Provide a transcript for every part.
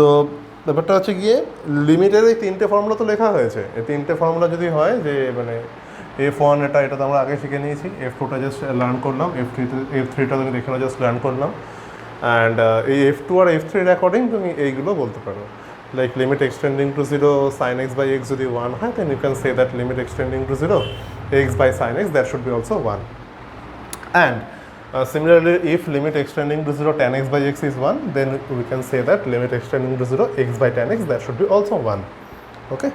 তো ব্যাপারটা হচ্ছে গিয়ে লিমিটের এই তিনটে ফর্মুলা তো লেখা হয়েছে, এই তিনটে ফর্মুলা যদি হয় যে মানে F1 এটা তো আমরা আগে শিখে নিয়েছি, F2টা জাস্ট লার্ন করলাম, F3টা তুমি দেখে জাস্ট লার্ন করলাম, অ্যান্ড এই F2 আর F3 অ্যাকর্ডিং তুমি এইগুলো বলতে পারো, like limit extending to 0 sin x by x যদি 1 হয় then you can say that limit extending to 0 x by sin x that should be also 1, and similarly if limit extending to 0 tan x by x is 1 then we can say that limit extending to 0 x by tan x that should be also 1. Okay,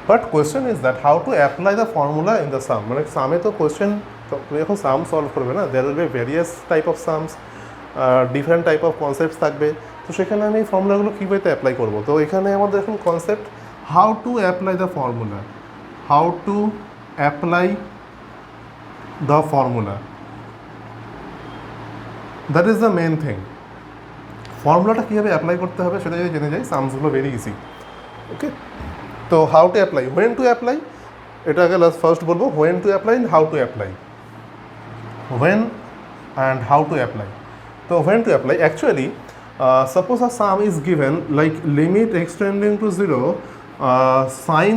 but question is that how to apply the formula in the sum, মানে সামে তো question তো তুমি এখন সাম solve করবে না, there will be various type of sums, different type of concepts থাকবে, তো সেখানে আমি এই ফর্মুলাগুলো কীভাবে অ্যাপ্লাই করবো। তো এখানে আমাদের এখন concept how to apply the formula, how to apply the formula, that is the main thing. ফর্মুলাটা কীভাবে অ্যাপ্লাই করতে হবে সেটা যদি জেনে যাই, সামসগুলো ভেরি ইজি। ওকে, তো how to apply, when to apply, এটা আগে ফার্স্ট বলবো, when to apply and how to apply, when and how to apply. তো when to apply actually suppose a sum is given like limit extending to 0 sin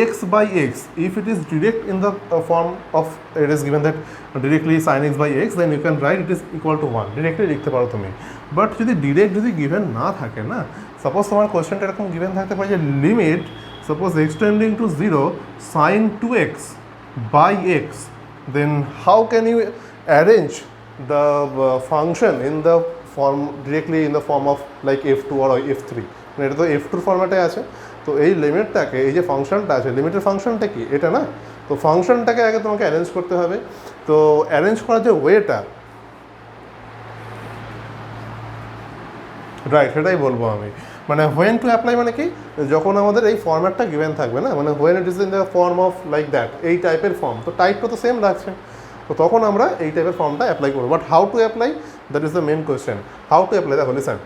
x by x, if it is direct in the form of it is given that directly sin x by x then you can write it is equal to 1, directly লিখতে পারো তুমি। But যদি direct যদি given না থাকে না, suppose তোমার কোয়েশ্চেনটা এরকম গিভেন থাকতে পারে যে limit suppose extending to 0 sin 2x by x, then how can you arrange the function in the form directly in the form of like f2 or f3, মানে এটা তো f2 ফরম্যাটে আছে, তো এই লিমিটটাকে, এই যে ফাংশনটা আছে, লিমিটের ফাংশনটা কি এটা না, তো ফাংশনটাকে আগে তোমাকে অ্যারেঞ্জ করতে হবে। তো অ্যারেঞ্জ করার যে ওয়েটা, রাইট, সেটাই বলবো আমি। মানে হোয়েন টু অ্যাপ্লাই মানে কি, যখন আমাদের এই ফর্ম্যাটটা গিভেন থাকবে না, মানে when it is in the form of like that, এই টাইপের ফর্ম, তো টাইপটা তো সেম রাখছে, তো তখন আমরা এই টাইপের ফর্মটা অ্যাপ্লাই করবো। But how to apply, that is the main question, how to apply. দেখো লিসেন,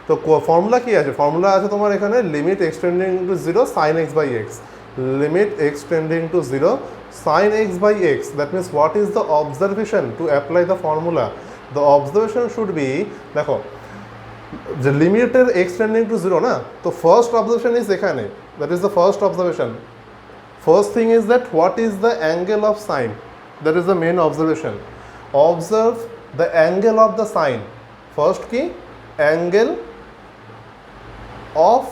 তো ফর্মুলা কী আছে, ফর্মুলা আছে তোমার এখানে limit extending to 0 sin x by x, limit extending to 0 sin x by x, that means what is the observation to apply the formula, the observation should be, দেখো যে লিমিটের extending to 0 না, তো first observation is এখানে, that is the first observation, first thing is that what is the angle of sine, that is the main observation, observe the angle of the sine, first কি angle of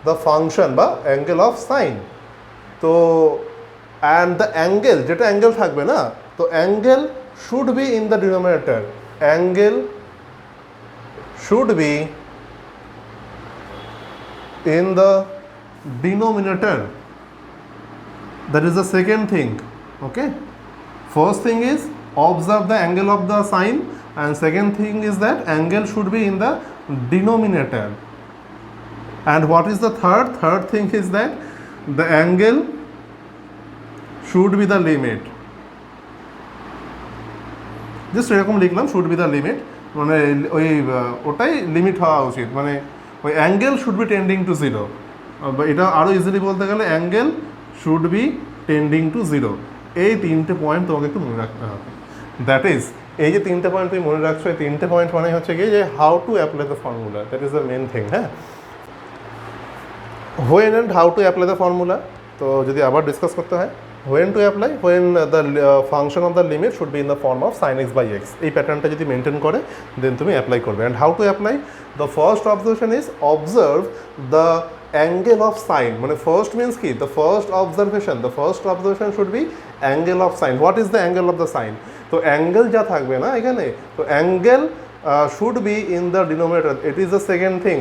the function বা angle of sine, তো and the angle, যেটা angle থাকবে না, তো angle should be in the denominator, angle should be in the denominator, that is the second thing. Okay, first thing is observe the angle of the sine and second thing is that angle should be in the denominator. And what is the third thing is that the angle should be the limit, just এরকম লিখলাম should be the limit, মানে ওই ওটাই limit হওয়া উচিত, মানে ওই angle should be tending to 0, বা এটা আরও ইজিলি বলতে গেলে angle should be tending to 0, এই তিনটে পয়েন্ট তোমাকে একটু মনে রাখতে হবে। দ্যাট ইজ, এই যে তিনটে পয়েন্ট তুমি মনে রাখছো, এই তিনটে পয়েন্ট মানে হচ্ছে গিয়ে যে how to apply the formula, that is the main thing. হ্যাঁ, when and how to apply the formula, তো যদি আবার ডিসকাস করতে হয়, when to apply, when the function of the limit should be in the form of sin x by x, এই প্যাটার্নটা যদি maintain করে দেন তুমি অ্যাপ্লাই করবে। And how to apply, the first observation is observe the angle of sine, মানে first means কি, the first observation should be angle of sine, what is the angle of the sine, তো angle যা থাকবে না এখানে, তো angle should be in the denominator, it is the second thing.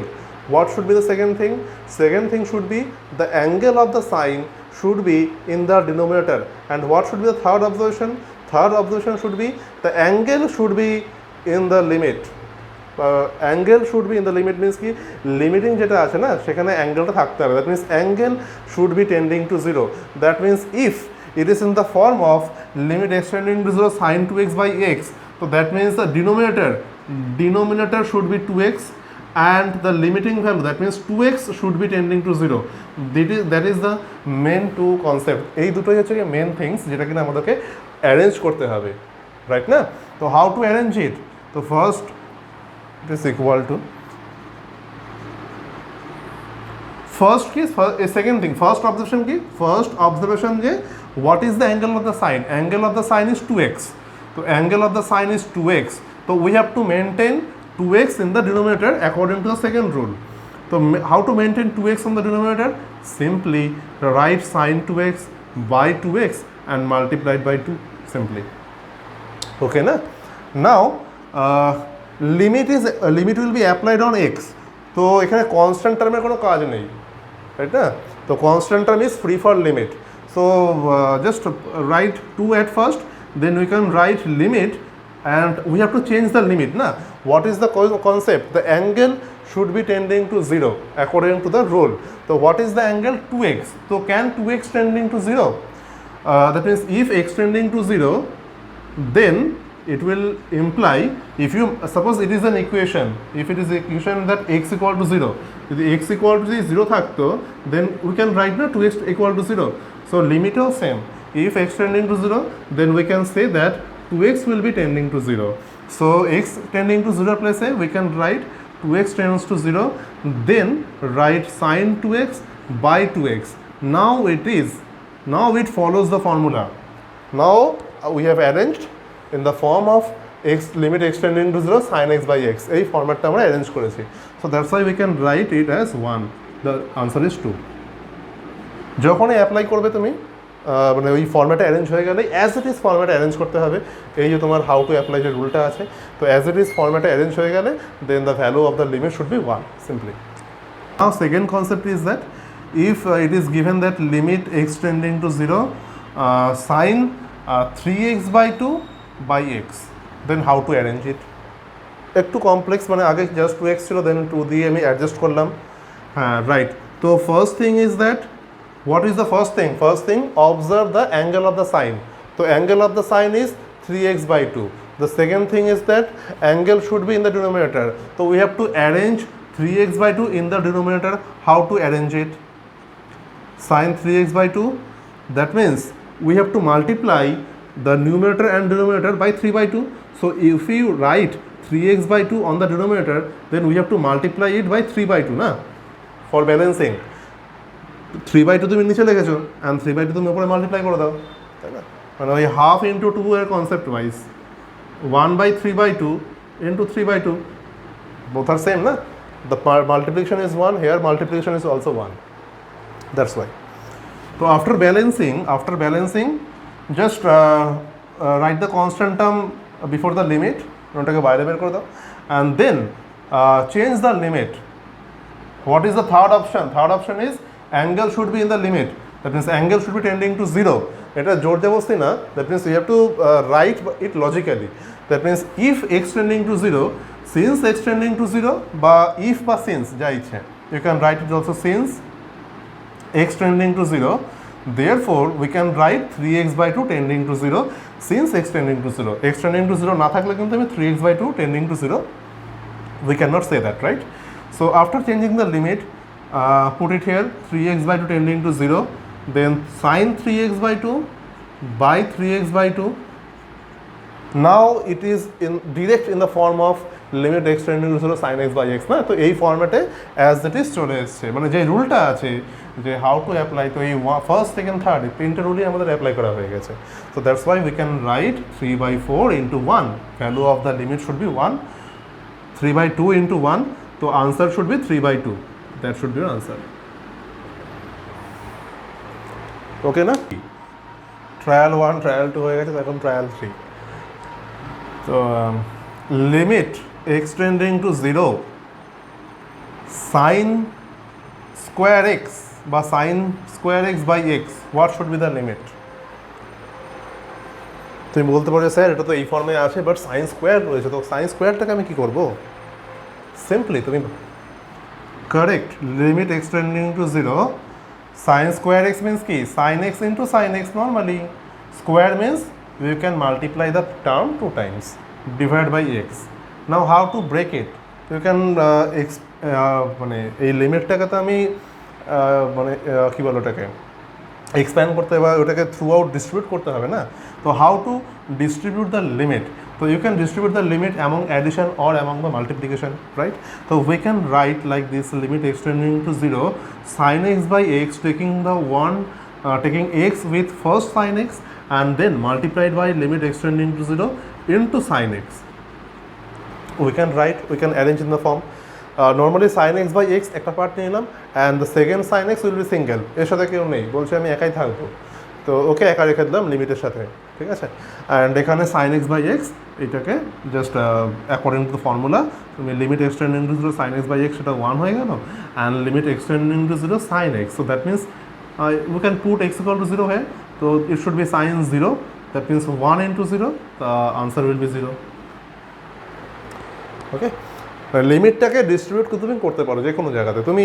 What should be the second thing? Second thing should be the angle of the sine should be in the denominator. And what should be the third observation? Third observation should be the angle should be in the limit. Angle should be in the limit means কি, limiting যেটা আছে না সেখানে অ্যাঙ্গেলটা থাকতে হবে, that means angle should be tending to 0, that means if it is in the form of limit extending to 0 sin 2x by x, so that means the denominator should be 2x and the limiting value, that means 2x should be tending to 0, that is the main two concept, এই দুটোই হচ্ছে main things যেটা কিনা আমাদেরকে arrange করতে হবে, right না। তো হাউ টু অ্যারেঞ্জ ইট, তো first it is equal to first কি সেকেন্ড থিং, ফার্স্ট অবজারভেশন কি, ফার্স্ট অবজারভেশন যে what is the angle of the sine, angle of the sine is 2x, তো angle of the sine is 2x, তো we have to maintain 2x in the denominator according to the second rule. So how to maintain 2x on the denominator? Simply write sin 2x by 2x and multiply it by 2 simply. Okay na? Now limit will be applied on x. তো এখানে constant টার্মের কোনো কাজ নেই, right না? তো constant term is free for limit, so just right 2 at first, then we can write limit and we have to change the limit na. What is the concept? The angle should be tending to 0 according to the rule. So what is the angle? 2x. So can 2x tending to 0? That means if x tending to 0, then it will imply, if you suppose it is an equation, if it is an equation that x equal to 0, if x equal to 0 থাকতো, then we can write na 2x equal to 0. So limit is same. If x tending to 0, then we can say that 2x will be tending to 0. So x tending to 0 place we can write 2x tends to 0, then write sin 2x by 2x. Now it follows the formula. Now we have arranged in the form of x limit x tending to 0 sin x by x. এই ফরম্যাটটা আমরা arrange করেছি, so that's why we can write it as 1. The answer is 2. যখনই apply করবে তুমি মানে ওই ফর্ম্যাটে arrange হয়ে গেলে অ্যাজ ইট ইজ ফর্ম্যাটে অ্যারেঞ্জ করতে হবে, এই যে তোমার হাউ টু অ্যাপ্লাই যে রুলটা আছে, তো অ্যাজ ইট ইজ ফর্ম্যাটে অ্যারেঞ্জ হয়ে গেলে then the value of the limit should be 1 simply. Now second concept is that if it is given that limit x tending to 0 sine 3x by 2 by x, then how to arrange it. একটু complex, মানে আগে just 2x ছিল, দেন 2 দিয়ে আমি adjust করলাম, হ্যাঁ right. তো first thing is that, what is the first thing? First thing, observe the angle of the sine. So angle of the sine is 3x by 2. The second thing is that angle should be in the denominator. So we have to arrange 3x by 2 in the denominator. How to arrange it? Sine 3x by 2. That means we have to multiply the numerator and denominator by 3 by 2. So if we write 3x by 2 on the denominator, then we have to multiply it by 3 by 2 na? For balancing. 3 by 2 তুমি নিচে লিখেছো and 3 by 2 তুমি উপরে multiply করে দাও, তাই না? মানে ওই হাফ ইন্টু 2 এর concept wise 1 by 3 by 2 into 3 by 2, both are same na? The multiplication is 1, here multiplication is also 1, that's why. So after balancing just write the constant term before the limit, ওটাকে বাইরে বের করে দাও, and then change the limit. What is the third option? Third option is angle should be in the limit, that means angle should be tending to 0. এটা জোর জবরদস্তি না, that means you have to write it logically. That means if x tending to 0, since x tending to 0 বা if বা since যা ইচ্ছে, you can write it also since x tending to 0, therefore we can write 3x by 2 tending to 0 since x tending to 0. x tending to 0 না থাকলে কিন্তু আমি 3x by 2 tending to 0, we cannot say that, right? So after changing the limit, put it here 3x by 2 tending to 0, then sin 3x by 2 by 3x by 2. Now it is in direct in the form of limit x tending to 0 sin x by x না? তো এই ফর্ম্যাটে as it is চলে এসছে, মানে যে রুলটা আছে যে হাউ টু অ্যাপ্লাই, তো এই ফার্স্ট সেকেন্ড থার্ড তিনটে রুলই আমাদের অ্যাপ্লাই করা হয়ে গেছে। তো that's why we can right 3 by 4 into 1, value of the limit should be 1, 3 by 2 into 1, তো answer should be 3 by 2. That should be your answer. Okay na? Trial 1, trial 2 হয়ে গেছে, এখন trial 3. So limit x tending to 0 sin square x বা sin square x by x, what should be the limit? তুমি বলতে পারো sir এটা তো এই ফর্মে আছে, বাট সাইন স্কোয়ার রয়েছে, তো সাইন স্কোয়ারটাকে আমি কী করবো? সিম্পলি তুমি correct, limit x tending to 0, sin square x means ki sin x into sin x normally, square means you can multiply the term 2 times, divide by x. Now how to break it? You can মানে এই লিমিটটাকে তো আমি মানে কী বলো ওটাকে expand করতে হবে, ওটাকে থ্রু আউট ডিস্ট্রিবিউট করতে হবে না? তো how to distribute the limit? So you can distribute the limit among addition or among the multiplication, right? So we can write like this: limit extending to 0 sin x by x, taking the taking x with first sin x and then multiplied by limit extending to 0 into sin x. We can arrange in the form. Normally sin x by x একটা part নিয়ে নিলাম, and the second sin x will be single. এর সাথে কেউ নেই, বলছে আমি একাই থাকবো, তো ওকে একা রেখে দিলাম লিমিটের সাথে, ঠিক আছে? অ্যান্ড এখানে sin x by x এটাকে just according to the formula তুমি limit extending to 0 sin x by x সেটা 1 হয়ে গেল, and limit extending to 0 sin x. So that means we can put x equal to 0 here, so it should be sin 0, that means 1 into 0, the answer will be 0. Okay, লিমিটটাকে distribute তুমি করতে পারো যে কোনো জায়গাতে। তুমি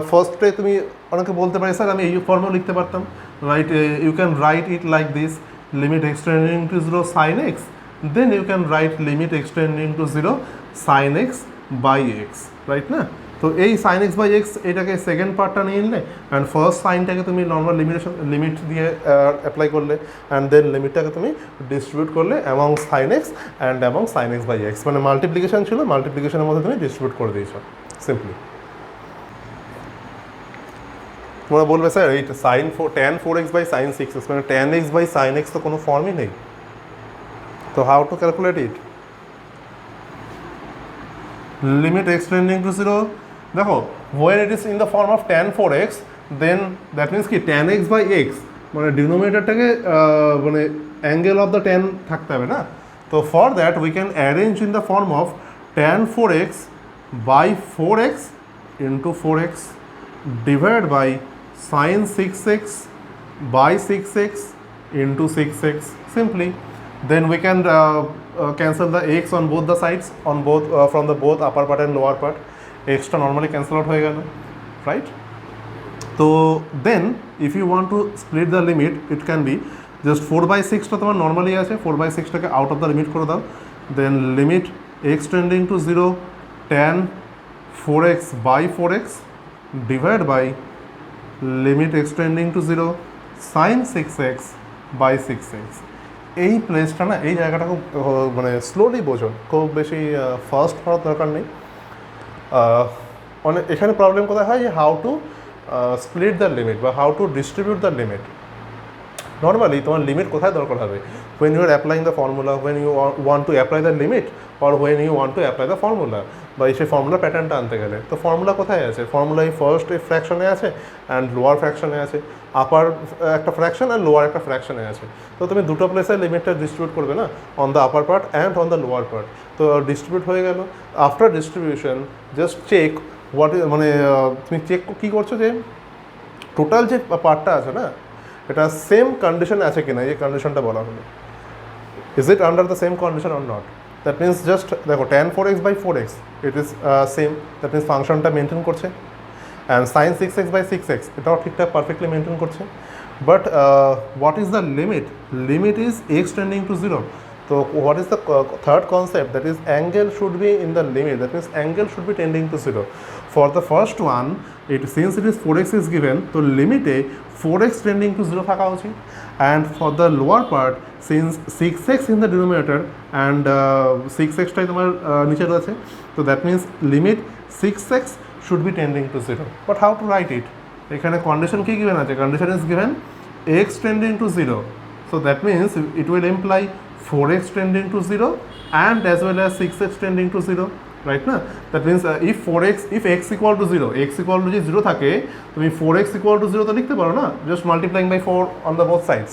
ফার্স্টে তুমি অনেকে বলতে পারি স্যার আমি এই ফর্মও লিখতে পারতাম, right? You can write it like this: limit extending to 0 sin x, then you can write limit extending to 0 sin x by x, right না? তো এই sin x by x এটাকে সেকেন্ড পার্টটা নিয়ে নিলে, অ্যান্ড ফার্স্ট সাইনটাকে তুমি normal limit দিয়ে অ্যাপ্লাই করলে, অ্যান্ড দেন লিমিটটাকে তুমি ডিস্ট্রিবিউট করলে among sin x and among sin x by x, মানে মাল্টিপ্লিকেশন ছিল, মাল্টিপ্লিকেশনের মধ্যে তুমি ডিস্ট্রিবিউট করে দিয়েছো সিম্পলি। তোমরা বলবে স্যার এই tan 4x by sin 6x, মানে tan x by sin x তো কোনো ফর্মই নেই, তো how to calculate it? Limit extending to 0, দেখো when it is in the form of tan 4x, then that means কি tan x by x মানে ডিনোমিনেটরটাকে মানে অ্যাঙ্গেল অফ দ্য tan থাকতে হবে না? তো for that we can arrange in the form of tan 4x by 4x into 4x divided by sin 6x by 6x into 6x simply. Then we can cancel the x on both the sides, on both from the both upper part and lower part. X টা normally cancel out হয়ে গেল, right? তো then if you want to split the limit, it can be just 4/6 টা তোমার normally আছে, 4/6 টাকে out of the limit করে দাও, then limit x tending to 0 tan 4x by 4x divided by limit x tending to 0 sin 6x by 6x. এই প্লেসটা না, এই জায়গাটা খুব মানে স্লোলি বোঝো, খুব বেশি ফাস্ট হওয়ার দরকার নেই। অনেক এখানে প্রবলেম কোথায় হয়, যে how to split the limit বা how to distribute the limit. Normally তোমার লিমিট কোথায় দরকার হবে? when you are applying the formula, when you want to apply the limit or when you want to apply the formula, বা সেই formula প্যাটার্নটা আনতে গেলে তো ফর্মুলা কোথায় আছে? ফর্মুলা এই ফার্স্ট এই ফ্র্যাকশনে আছে অ্যান্ড লোয়ার ফ্র্যাকশনে আছে, আপার একটা ফ্র্যাকশন আর লোয়ার একটা ফ্র্যাকশনে আছে। তো তুমি দুটো প্লেসে লিমিটটা ডিস্ট্রিবিউট করবে না, on the upper part and on the lower part. তো ডিস্ট্রিবিউট হয়ে গেল। After distribution just check what is, মানে তুমি চেক কী করছো যে টোটাল যে পার্টটা আছে না, এটা সেম কন্ডিশনে আছে কিনা, এই কন্ডিশনটা বলা হলো। Is it under the same condition or not? That means just দেখো tan 4x by 4x it is same, that means ফাংশনটা মেনটেন করছে, and sin 6x by 6x এটাও ঠিকঠাক পারফেক্টলি মেনটেন করছে। But what is the limit? Limit is x tending to 0. So what is the third concept? That is angle should be in the limit, that means angle should be tending to 0. For the first one, since it is 4x is given, so limit a 4x tending to 0 থাকা উচিত, and for the lower part, since 6x in the denominator and 6x টাই তোমার নিচে রয়েছে, so that means limit 6x should be tending to 0. But how to write it? এখানে condition কি given আছে? Condition is given x tending to 0. So that means it will imply 4x tending to 0 and as well as 6x tending to 0, right না? That means if x equal to 0, x equal to 0 থাকে, তুমি 4x equal to 0 তো লিখতে পারো না, just multiplying by 4 on the both sides,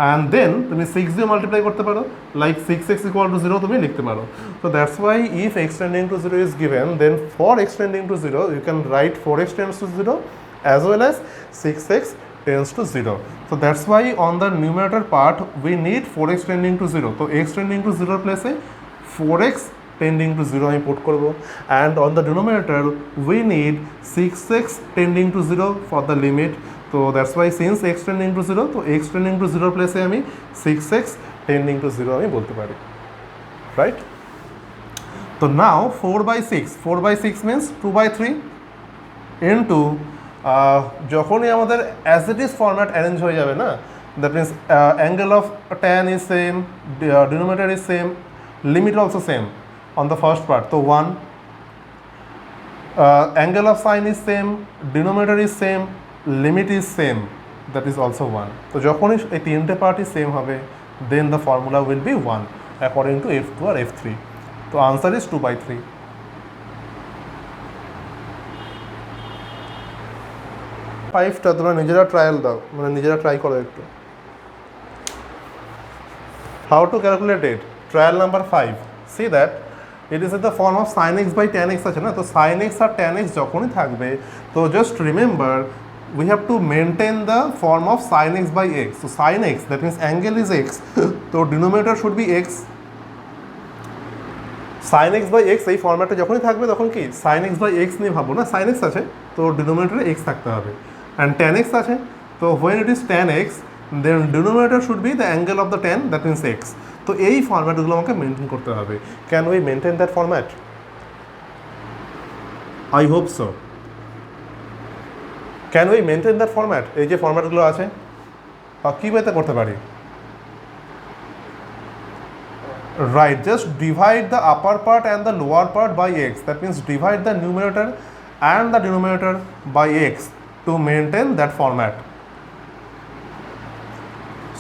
and then তুমি 6 দিয়ে multiply করতে পারো, like 6x equal to 0 তুমি লিখতে পারো। So that's why if x tending to 0 is given, then for x tending to 0 you can write 4x tends to 0 as well as 6x tends to 0. So that's why on the numerator part we need 4x tending to 0. So x tending to 0 place 4x tending to 0 আমি put করব, and on the denominator we need 6x tending to 0 for the limit. So that's why since x tending to 0, so x tending to 0 place আমি 6x tending to 0 আমি বলতে পারি, right? So now 4/6 means 2/3 into যখনই আমাদের as it is format arrange হয়ে যাবে না, that means angle of tan is same, denominator is same, Limit also same on the first part, so 1. Angle of sine is same, denominator is same, limit is same, that is also 1. তো যখনই এই তিনটে পার্টই same হবে, then the formula will be 1 according to F2 or F3. তো answer is 2/3. 5টা তোমরা নিজেরা trial দাও, মানে নিজেরা ট্রাই করো একটু। How to calculate it? Trial number 5. See that it is in the form of sin x by tan x আছে না, তো sin x আর tan x যখনই থাকবে, তো just remember we have to maintain the form of sin x by x. So sin x, that means angle is x, so denominator should be x. sin x by x এই ফর্ম্যাটে যখনই থাকবে তখন কি sin x by x নিয়ে ভাবো না, sin x আছে তো ডিনোমিনেটরে x থাকতে হবে, and tan x আছে, তো when it is tan x then denominator should be the angle of the tan, that means x. তো এই ফর্ম্যাটগুলো আমাকে মেনটেন করতে হবে। Can we maintain that format? I hope so. Can we maintain that format? এই যে ফর্ম্যাটগুলো আছে বা কী ওয়েতে করতে পারি? Right, just divide the upper part and the lower part by x. That means divide the numerator and the denominator by x to maintain that format.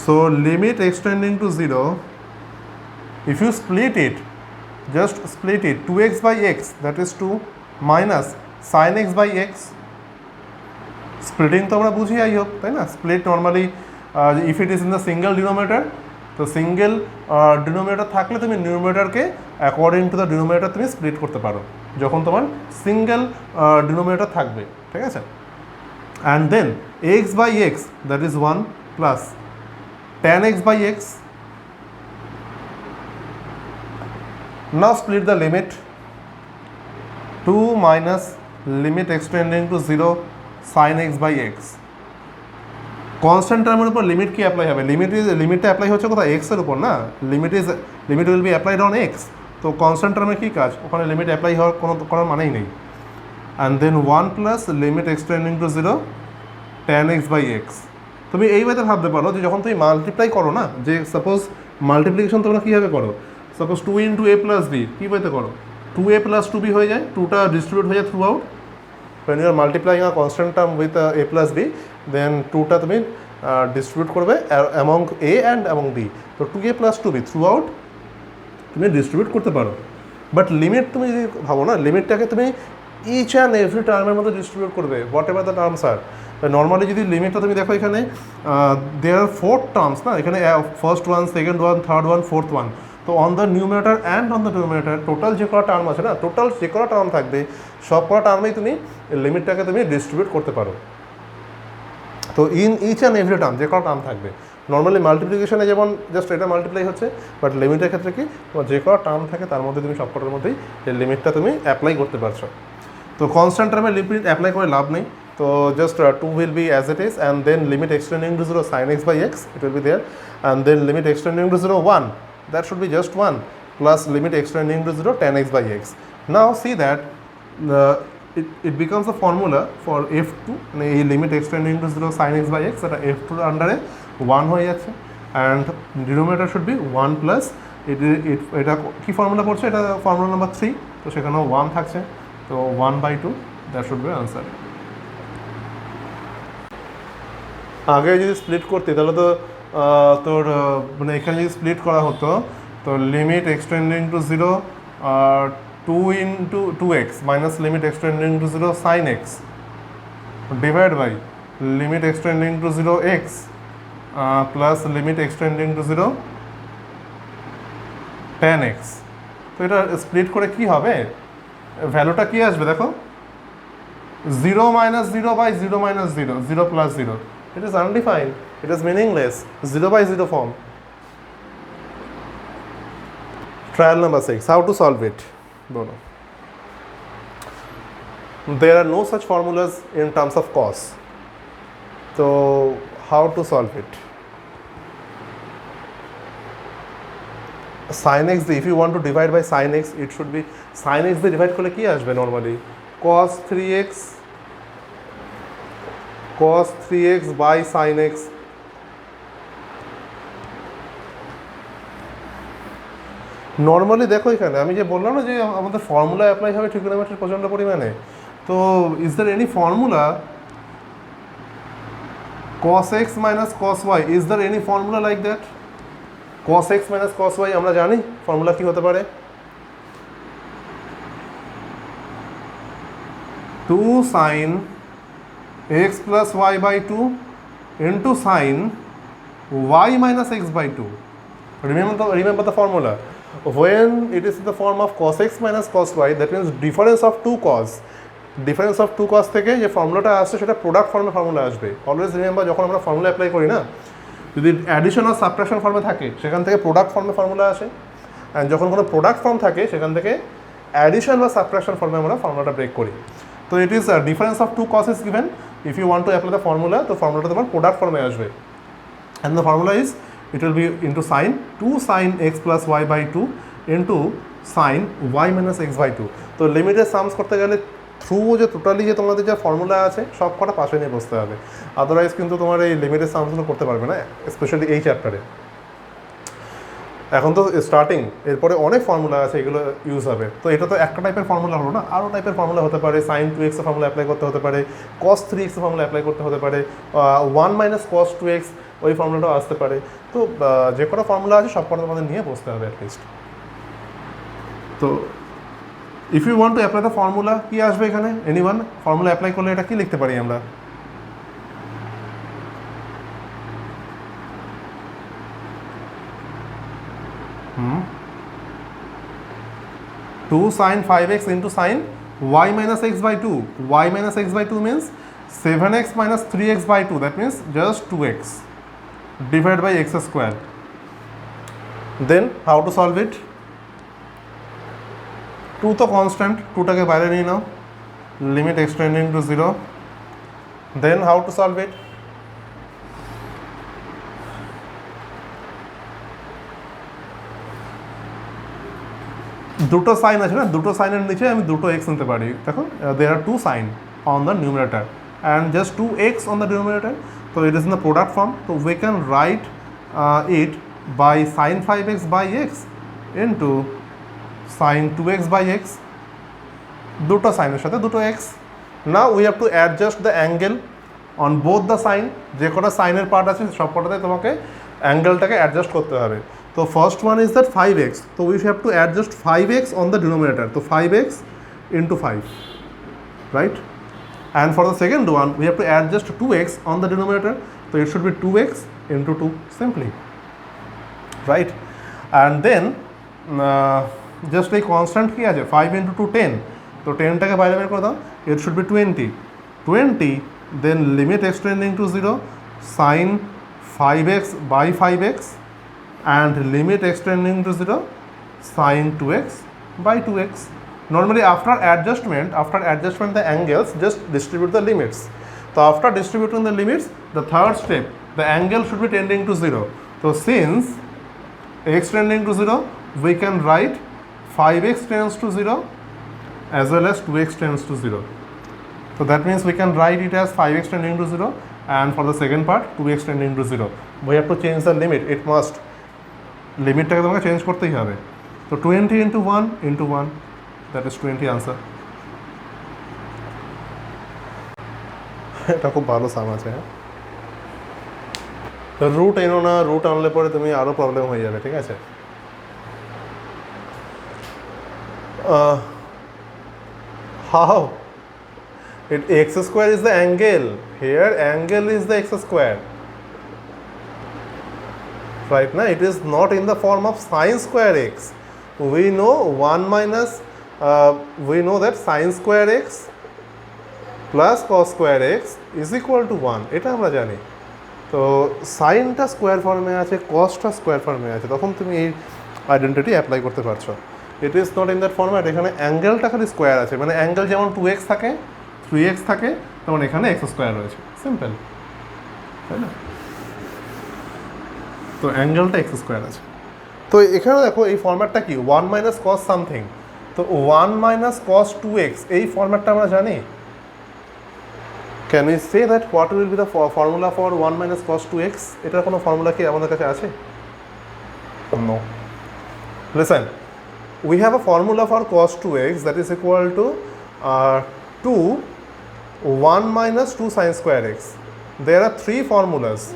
So limit extending to 0, if you split it, just split it, 2x by x, that is 2, minus sin x by x. Splitting তো আমরা বুঝি I hope, তাই না? Split normally if it is in the single denominator, তো single denominator থাকলে তুমি নিউমিনেটরকে according to the denominator তুমি স্প্লিট করতে পারো যখন তোমার সিঙ্গেল ডিনোমিনেটর থাকবে, ঠিক আছে? And then x by x, that is 1 plus tan x by x. Now split the limit, 2 minus limit extending to 0 sin x by x. Constant টার্মের উপর লিমিট কি অ্যাপ্লাই হবে? লিমিটটা অ্যাপ্লাই হচ্ছে কোথায়? এক্স এর উপর না, limit will be applied on x. তো কনস্ট্যান্ট টার্মের কী কাজ? ওখানে লিমিট অ্যাপ্লাই হওয়ার কোনো মানেই নেই। And then 1 plus limit extending to 0 tan x by x. তুমি এই ওয়েতে ভাবতে পারো যে যখন তুমি মাল্টিপ্লাই করো না, যে সাপোজ মাল্টিপ্লিকেশন তোমরা কীভাবে করো? সাপোজ 2 ইন্টু এ প্লাস বি কী ওয়েতে করো? 2a প্লাস 2b হয়ে যায়, 2টা ডিস্ট্রিবিউট হয়ে যায় through out. when you are multiplying a constant term with a plus b, then 2টা তুমি ডিস্ট্রিবিউট করবে among a and among b, তো 2a plus 2b through out তুমি ডিস্ট্রিবিউট করতে পারো। বাট লিমিট তুমি যদি ভাবো না, লিমিটটাকে তুমি ইচ অ্যান্ড এভরি টার্মের মধ্যে ডিস্ট্রিবিউট করবে, whatever the terms are. Normally যদি লিমিটটা তুমি দেখো, এখানে দেয়ার আর 4 টার্মস না, এখানে first one, second one, third one, fourth one. তো on the numerator and on the denominator total যে কটা টার্ম আছে না, টোটাল যে কটা টার্ম থাকবে সব কটা টার্মেই তুমি লিমিটটাকে তুমি ডিস্ট্রিবিউট করতে পারো। তো in each and every term যে কটা টার্ম থাকবে, নর্মালি মাল্টিপ্লিকেশনে যেমন জাস্ট এটা মাল্টিপ্লাই হচ্ছে, বাট লিমিটের ক্ষেত্রে কি তোমার যে কটা টার্ম থাকে তার মধ্যে তুমি সব কটার মধ্যেই এই লিমিটটা তুমি অ্যাপ্লাই করতে পারছো। তো কনস্ট্যান্ট টার্মে লিমিট অ্যাপ্লাই করে লাভ নেই, তো just 2 will be as it is, and then limit extending to 0 sin x by x, it will be there, and then limit extending to 0 1, that should be just 1, plus limit extending to 0 tan x by x. Now see that it becomes a formula for f2, এই limit extending to 0 sin x by x, এটা f2 এর আন্ডারে 1 হয়ে যাচ্ছে, and denominator should be 1 plus এটা কি formula পড়ছে? এটা ফর্মুলা নাম্বার 3, তো সেখানেও 1 থাকছে, তো 1/2, that should be answer. আগে যদি স্প্লিট করতে তাহলে তো তোর মানে এখানে যদি স্প্লিট করা হতো, তো limit extending to 0 2 into 2x minus limit extending to 0 sine x divide by limit extending to 0x plus limit extending to 0 tan x। তো এটা স্প্লিট করে কি হবে? ভ্যালুটা কি আসবে দেখো, 0 minus 0 by 0 minus 0, 0 plus 0. It is undefined, it is meaningless, 0 by 0 form. Trial number 6, how to solve it? Bono. There are no such formulas in terms of cos. So how to solve it? Sin x, if you want to divide by sin x, it should be sin x দিয়ে divide করলে কি আসবে normally? cos 3x by sin x. Normally দেখো এখানে আমি যে বললাম না যে আমাদের ফর্মুলা অ্যাপ্লাই হবে ট্রিগোনোমেট্রির প্রচণ্ড পরিমাণে, তো is there any formula cos x minus cos y, is there any formula like that? cos x minus cos y আমরা জানি ফর্মুলা কি হতে পারে, 2 sin x plus y by 2 into sin y minus x by 2. Remember the formula. When it is in the form of cos x minus cos y, that means difference of 2 cos. Difference of two cos থেকে যে ফর্মুলাটা আসছে সেটা product ফর্মে formula আসবে। Always remember, যখন আমরা formula apply করি না, যদি অ্যাডিশন আর সাবট্রাকশন ফর্মে থাকে সেখান থেকে প্রোডাক্ট ফর্মে ফর্মুলা আসে, অ্যান্ড যখন কোনো প্রোডাক্ট ফর্ম থাকে সেখান থেকে অ্যাডিশন বা সাবট্রাকশন ফর্মে আমরা ফর্মুলাটা ব্রেক করি। তো it is difference of two cos is given, if you want to apply the formula, তো ফর্মুলাটা তোমার প্রোডাক্ট ফর্মে আসবে, and the formula is it will be into sine 2 sin x plus y by 2 into sine y minus x by 2। তো লিমিটের সামস করতে গেলে through যে টোটালি যে তোমাদের যা ফর্মুলা আছে সব কটা পাশে নিয়ে বসতে হবে, আদারওয়াইজ কিন্তু তোমার এই লিমিটের সামসগুলো করতে পারবে না, স্পেশালি এই চ্যাপ্টারে। এখন তো স্টার্টিং, এরপরে অনেক ফর্মুলা আছে, এগুলো ইউজ হবে। তো এটা তো একটা টাইপের ফর্মুলা হলো না, আরও টাইপের ফর্মুলা হতে পারে, sin 2x এর ফর্মুলা অ্যাপ্লাই করতে হতে পারে, cos 3x এর ফর্মুলা অ্যাপ্লাই করতে হতে পারে, 1 minus cos 2x ওই ফর্মুলাটাও আসতে পারে। তো যে কটা ফর্মুলা আছে সব কটা তোমাদের নিয়ে বসতে হবে অ্যাটলিস্ট। তো if you want to apply the formula, কি আসবে এখানে? এনিওয়ান ফর্মুলা অ্যাপ্লাই করলে এটা কি লিখতে পারি আমরা? Two sin 5x into sin y minus x by 2. y minus x by 2 means 7x minus 3x by 2. That means just 2x divided by x square. Then how to solve it? 2 तो constant, 2টাকে বাইরে নিয়ে নাও, limit extending to 0. Then how to solve it? দুটো sign আছে না, দুটো সাইনের নিচে আমি দুটো এক্স নিতে পারি। দেখো there are 2 sin on the numerator and just 2x on the denominator, so it is in the product form, so we can write it by sin 5x by x into sin 2x by x, দুটো সাইনের সাথে দুটো x. Now we have to adjust the angle on both the sign, যে কটা সাইনের part আছে সব কটাতে তোমাকে অ্যাঙ্গেলটাকে অ্যাডজাস্ট করতে হবে। তো first one is that 5x, তো we have to adjust 5x on the denominator, তো 5x into 5, right? And for the second one we have to adjust 2x on the denominator, so it should be 2x into 2 simply, right? And then just a constant কি আছে, 5 into 2 10, তো 10টাকে বাইরে বের করে দাও, it should be 20, then limit extending to 0 sin 5x by 5x and limit extending to 0 sin 2x by 2x. Normally after adjustment the angles, just distribute the limits. So after distributing the limits, the third step, the angle should be tending to 0. So since x tending to 0, we can write 5x tends to 0 as well as 2x tends to 0. So that means we can write it as 5x tending to 0, and for the second part 2x tending to 0. We have to change the limit, it must, লিমিটটাকে তোমাকে change করতেই হবে। তো 20 into 1 into 1, that is 20 answer. এটা খুব ভালো সাম আছে, হ্যাঁ। Root এনো না, রুট আনলে পরে তুমি আরও প্রবলেম হয়ে যাবে, ঠিক আছে? How it x square is the angle, here angle is the x square, right? Now it is not in the form of sin square x. We know 1 minus we know that sin square x plus cos square x is equal to 1, এটা আমরা জানি। তো সাইনটা square ফর্মে আছে, কসটা square ফর্মে আছে, তখন তুমি এই আইডেন্টিটি অ্যাপ্লাই করতে পারছো। It is not in that format, এখানে অ্যাঙ্গেলটা খালি স্কোয়ার আছে, মানে অ্যাঙ্গেল যেমন 2x থাকে 3x থাকে, তেমন এখানে x স্কোয়ার রয়েছে, সিম্পল, তাই না? তো অ্যাঙ্গেলটা x স্কোয়ার আছে। তো এখানে দেখো এই ফর্ম্যাটটা কি, 1 minus cos সামথিং, তো 1 minus cos 2x এই ফর্ম্যাটটা আমরা জানি। Can we say that what will be the formula for 1 minus cos 2x? এটার কোনো ফর্মুলা কি আমাদের কাছে আছে? No. Listen, we have a formula for cos 2x that is equal to 2 1 minus 2 sin square x. There are 3 formulas.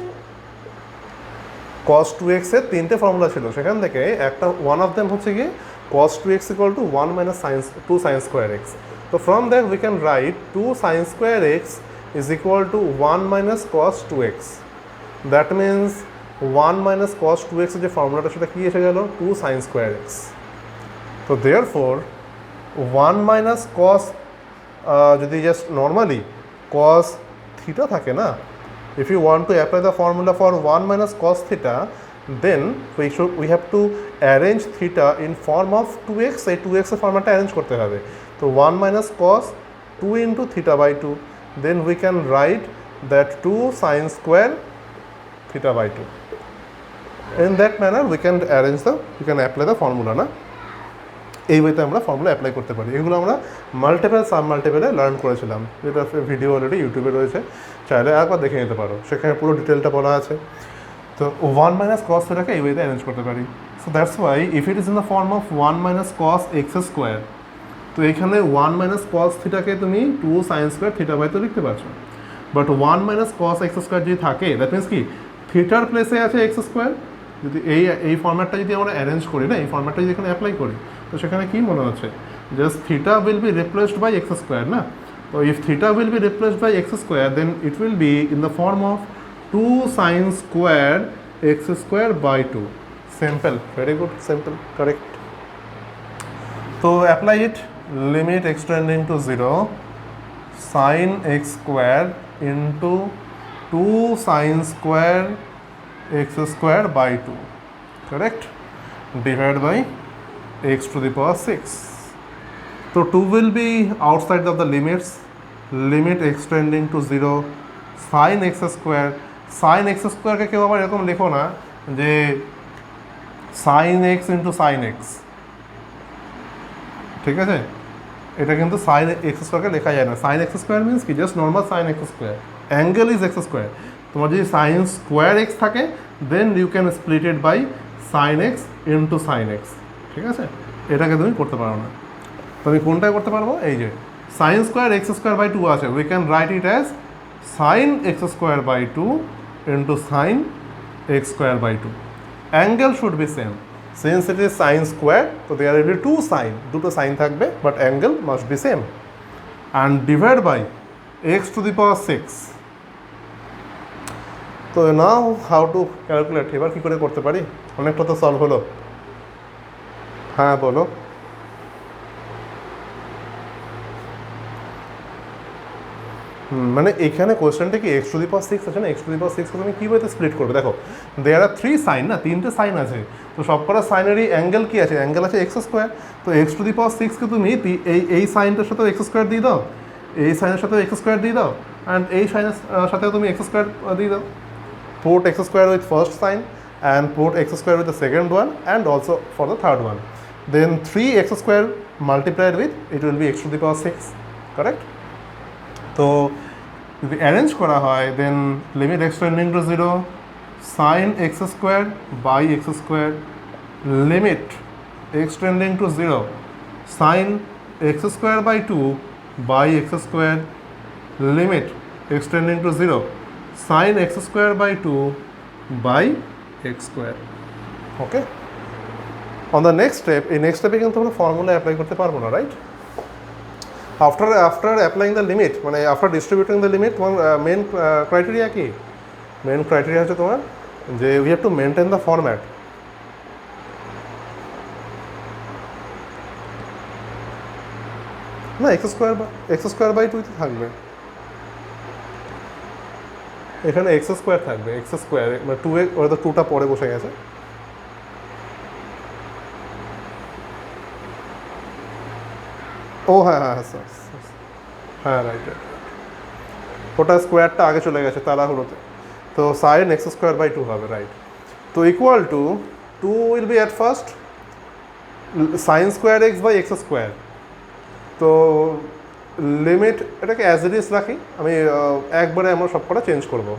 cos 2x এর 3টে formula ছিল, সেখান থেকে একটা one of them হচ্ছে কি cos 2x equal to 1 minus 2 sin square x. So from there we can write 2 sin square x is equal to 1 minus cos 2x. That means 1 minus cos 2x এর যে ফর্মুলাটা সেটা কি এসে গেল 2 sin square x. So therefore 1 minus cos যদি just normally cos theta থাকে না, if you want to apply the formula for 1 minus cos theta, then we have to arrange theta in form of 2x. এই 2x এর ফর্মুলাটা arrange করতে হবে। তো 1 minus cos 2 into theta by 2, then we can write that 2 sin square theta by 2. In that manner we can apply the formula না, এই ওয়েতে আমরা ফর্মুলা অ্যাপ্লাই করতে পারি। এগুলো আমরা মাল্টিপল সাব মাল্টিপলে লার্ন করেছিলাম, যেটা ভিডিও অলরেডি ইউটিউবে রয়েছে, চাইলে একবার দেখে নিতে পারো, সেখানে পুরো ডিটেলটা বলা আছে। তো 1 মাইনাস কস থিটাকে এই ওয়েতে অ্যারেঞ্জ করতে পারি। So that's why if it is in the form of 1 minus cos x square, তো এখানে 1 মাইনাস কস থিটাকে তুমি 2 সাইন স্কোয়ার থিটা বাই তো লিখতে পারছো। But 1 minus cos x square যদি থাকে, দ্যাট মিনস কি থিটার প্লেসে আছে এক্স স্কোয়ার। যদি এই ফর্ম্যাটটা যদি আমরা অ্যারেঞ্জ করি না, এই ফর্ম্যাটটা যদি এখানে অ্যাপ্লাই করি, তো সেখানে কি মনে হচ্ছে just theta will be replaced by x square না। তো if theta will be replaced by x square, then it will be in the form of 2 sine square x square by 2. Simple, very good, simple, correct. তো apply it, limit extending to 0 sine x square into 2 sine square x square by 2, correct, divided by x to the power 6. So 2 will be outside of the limits, limit extending to 0 sin x square. sin x square কে কেউ আবার এরকম লেখো না যে sin x into sin x, ঠিক আছে, এটা কিন্তু sin x square কে লেখা যায় না। sin x square means কি just normal sin x square, angle is x square। তোমার যদি সাইন স্কোয়ার এক্স থাকে, then you can split it by sine x into sine x, ঠিক আছে, এটাকে তুমি করতে পারো না। তুমি কোনটায় করতে পারবো, এই যে sine square x square by 2 আছে, we can write it as sine x square by 2 into sine x square by 2। Angle should be same, since it is sine square, তো দেয়ার উইল বি 2 সাইন, দুটো sine থাকবে, but angle must be same, and divide by x to the power 6. তো নাও how to calculate, এবার কী করে করতে পারি, অনেকটা তো সলভ হলো। হ্যাঁ বলো। মানে এখানে কোয়েশ্চেনটা কি এক্স টু দি পাওয়ার 6 আছে না, এক্স টু দি পাওয়ার 6 তুমি কী বলতে স্প্লিট করবে, দেখো দেয়ার আর 3 সাইন না, 3টে সাইন আছে, তো সব কটা সাইনেরই অ্যাঙ্গেল কী আছে, অ্যাঙ্গেল আছে এক্স স্কোয়ার। তো এক্স টু দি পাওয়ার 6কে তুমি এই সাইনটার সাথেও এক্স স্কোয়ার দিয়ে দাও, এই সাইনের সাথেও এক্স স্কোয়ার দিয়ে দাও, অ্যান্ড এই সাইনের সাথেও তুমি এক্স স্কোয়ার দিয়ে দাও। Put x square with first sign and put x square with the second one and also for the third one. Then 3x square multiplied with, it will be x to the power 6, correct? So যদি arrange করা হয়, then limit extending to 0 sin x square by x square, limit extending to 0 sin x square by 2 by x square, limit extending to 0 sin x square by 2 by x square. Okay, on the next step, in next step কিন্তু আমরা formula apply করতে পারবো না, right? after applying the limit, মানে after distributing the limit, তোমার main criteria কি, main criteria হচ্ছে তোমার যে we have to maintain the format. না x square by 2 থাকবে, এখানে এক্স স্কোয়ার থাকবে, এক্স স্কোয়ার মানে 2 ওরা তো 2টা পরে বসে গেছে। ও হ্যাঁ হ্যাঁ স্যার, হ্যাঁ রাইট, ওটা স্কোয়ারটা আগে চলে গেছে তাড়াহুড়োতে, তো সাইন এক্স স্কোয়ার বাই 2 হবে, রাইট। তো equal to 2 will be at first sine square x by x square. তো লিমিট এটাকে অ্যাজ ইট ইজ রাখি, আমি একবারে আমরা সব কটা চেঞ্জ করবো।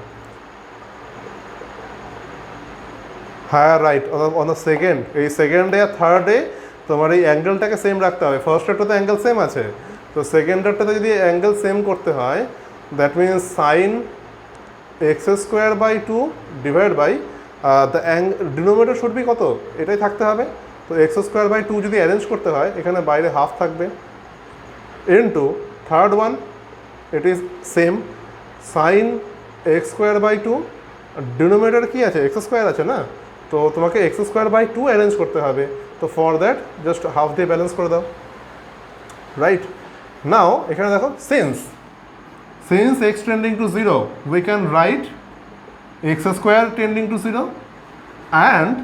হ্যাঁ রাইট, অন দ্য সেকেন্ড, এই সেকেন্ডে আর থার্ডে তোমার এই অ্যাঙ্গেলটাকে সেম রাখতে হবে। ফার্স্টেরটা তো অ্যাঙ্গেল সেম আছে, তো সেকেন্ডারটাতে যদি অ্যাঙ্গেল সেম করতে হয়, that means sine x square by two divide by the denominator should be কত, এটাই থাকতে হবে। তো এক্স স্কোয়ার বাই টু যদি অ্যারেঞ্জ করতে হয়, এখানে বাইরে হাফ থাকবে, into third one it is same sine x square by two, denominator কী আছে, এক্স স্কোয়ার আছে না, তো তোমাকে x square by two arrange করতে হবে। তো ফর দ্যাট জাস্ট হাফ দিয়ে ব্যালেন্স করে দাও, রাইট। নাও এখানে দেখো since x tending to 0 we can write x square tending to 0 and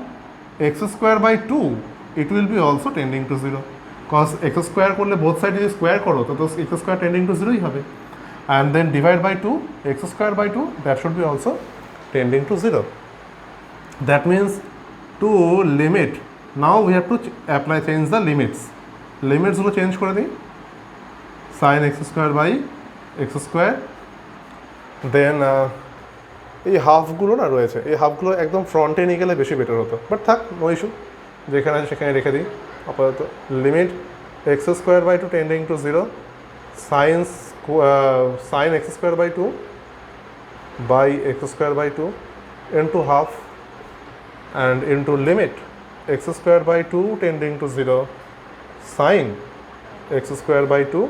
x square by 2 it will be also tending to 0 cause x square করলে both side যদি square করো তো x square tending to 0 ই হবে, and then divide by 2 x square by 2 that should be also tending to 0. That means to limit, now we have to change the limits গুলো change করে দিই, sin x square by x square, then এই হাফগুলো না রয়েছে, এই হাফগুলো একদম ফ্রন্টে নিয়ে গেলে বেশি বেটার হতো, বাট থাক, নো ইস্যু, যেখানে আছে সেখানে রেখে দিই আপাতত। Limit x square by two tending to 0 sine x square by two by x square by two into half and into limit x square by two tending to 0 sine x square by two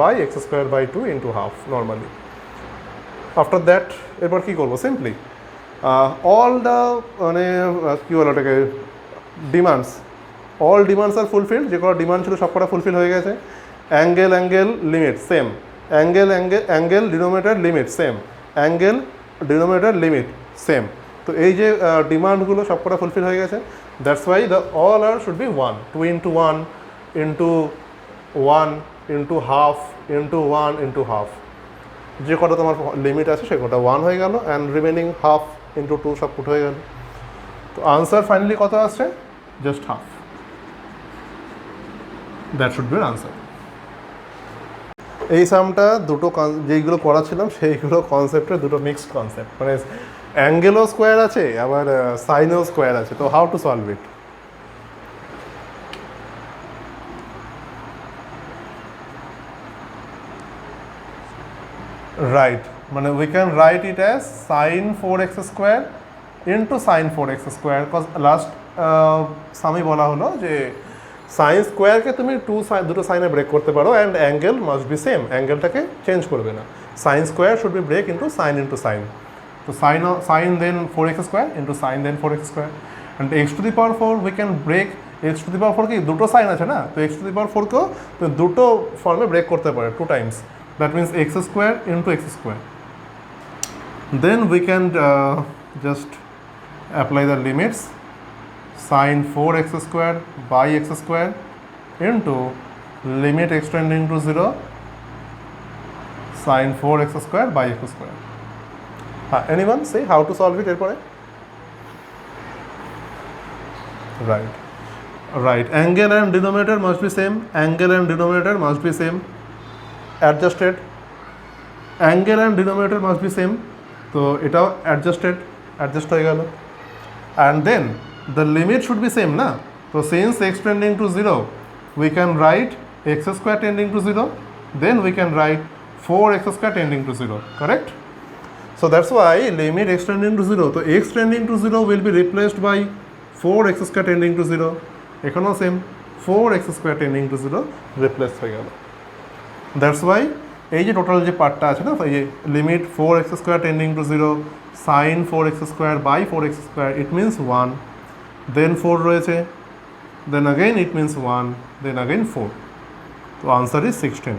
by x square by 2 into half normally. After that এবার কি করবো, simply all the মানে কী বলো ওটাকে demands, all demands are fulfilled, যে কটা demand ছিল সব কটা ফুলফিল হয়ে গেছে। Angle limit same, angle denominator limit same, angle denominator limit same. তো এই যে ডিমান্ডগুলো সব কটা ফুলফিল হয়ে গেছে, that's why the all are should be 1, 2 into 1 into 1 into half into 1 into half, যে কটা তোমার লিমিট আছে সে কটা 1 হয়ে গেল, অ্যান্ড রিমেনিং হাফ ইন্টু 2 সব পুট হয়ে গেল। তো আনসার ফাইনালি কত আসছে, just half, that should B answer. এই সামটা দুটো যেইগুলো করাছিলাম সেইগুলো কনসেপ্টের দুটো মিক্সড কনসেপ্ট, মানে অ্যাঙ্গেলও স্কোয়ার আছে আবার সাইনও স্কোয়ার আছে, তো how to solve it. Right, মানে we can write it as sine 4x square into sine 4x square, cause last সামই বলা হলো যে সাইন স্কোয়ারকে তুমি দুটো সাইনে ব্রেক করতে পারো, and angle must be same, অ্যাঙ্গেলটাকে চেঞ্জ করবে না। Sine square should be break into sine, তো sine then 4x square into sine then 4x square, and x to the power 4 we can break x to the power 4 কি দুটো sign আছে না, তো x to the পাওয়ার 4কেও দুটো ফর্মে break করতে পারে 2 times, that means x square into x square. Then we can just apply the limits sin 4x square by x square into limit x tending to 0 sin 4x square by x square. Anyone say how to solve it এরপরে? Right, angle and denominator must be same, adjusted, angle and denominator must be same, তো এটাও adjust হয়ে গেল, and then the limit should be same না, তো since x tending to 0 we can write x square tending to 0, then we can write 4x square tending to 0, correct? So that's why limit x tending to 0, তো x tending to 0 will be replaced by 4x square tending to 0, এখানেও same 4x square tending to 0 replace হয়ে গেল। That's why এই যে total যে পার্টটা আছে না, এই যে limit 4x square tending to 0 sin 4x square by 4x square, it means 1, then 4 রয়েছে, then again it means 1, then again 4, তো আনসার ইজ 16।